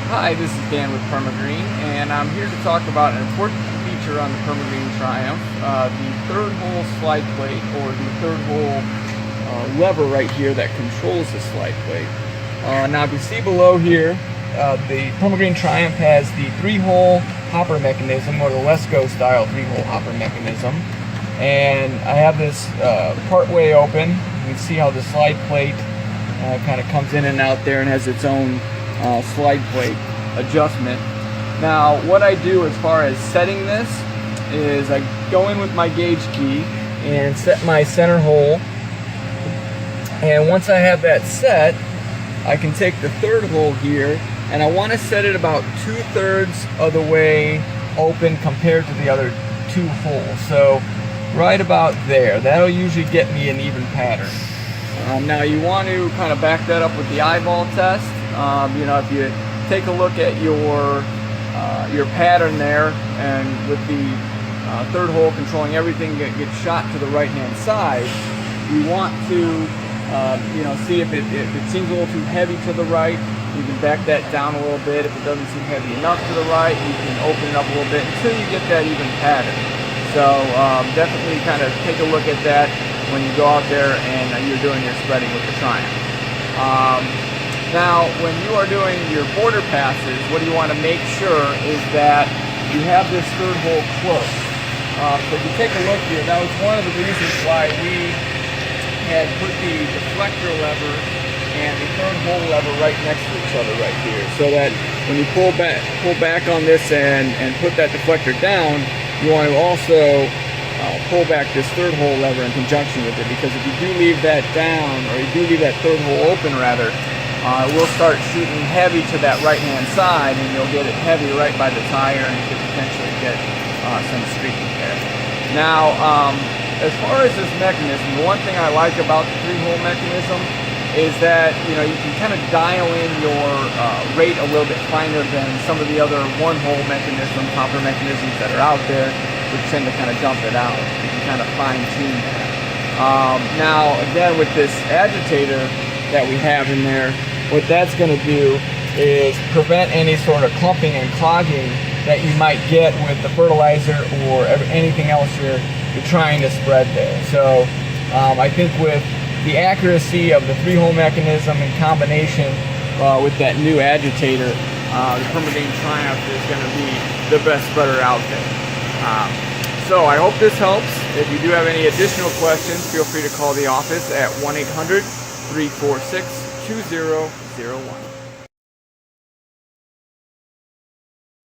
Hi, this is Dan with Permagreen, and I'm here to talk about an important feature on the Permagreen Triumph, the third hole slide plate, or the third hole lever right here that controls the slide plate. Now if you see below here, the Permagreen Triumph has the 3-hole hopper mechanism, or the Lesco style 3-hole hopper mechanism. And I have this part way open. You can see how the slide plate kind of comes in and out there and has its own slide plate adjustment. Now what I do as far as setting this is I go in with my gauge key and set my center hole, and once I have that set, I can take the third hole here and I want to set it about 2/3 of the way open compared to the other 2 holes. So right about there, that'll usually get me an even pattern. Now you want to kind of back that up with the eyeball test. You know, if you take a look at your pattern there, and with the third hole controlling everything that gets shot to the right hand side, you want to you know, see if it seems a little too heavy to the right, you can back that down a little bit. If it doesn't seem heavy enough to the right, you can open it up a little bit until you get that even pattern. So definitely kind of take a look at that when you go out there and you're doing your spreading with the Triumph. Now when you are doing your border passes, what you want to make sure is that you have this third hole close. So if you take a look here, that was one of the reasons why we had put the deflector lever and the third hole lever right next to each other right here, so that when you pull back on this and put that deflector down, you want to also pull back this third hole lever in conjunction with it, because if you do leave that down, or you do leave that third hole open rather, it will start shooting heavy to that right hand side, and you'll get it heavy right by the tire, and you could potentially get some streaking there. Now as far as this mechanism, the one thing I like about the 3-hole mechanism is that, you know, you can kind of dial in your rate a little bit finer than some of the other 1-hole mechanisms, hopper mechanisms that are out there, which tend to kind of dump it out. You can kind of fine tune that. Now again, with this agitator that we have in there, what that's going to do is prevent any sort of clumping and clogging that you might get with the fertilizer or anything else you're trying to spread there. So I think with the accuracy of the 3-hole mechanism in combination with that new agitator, the Permagreen Triumph is going to be the best spreader out there. So I hope this helps. If you do have any additional questions, feel free to call the office at 1-800-346-2001.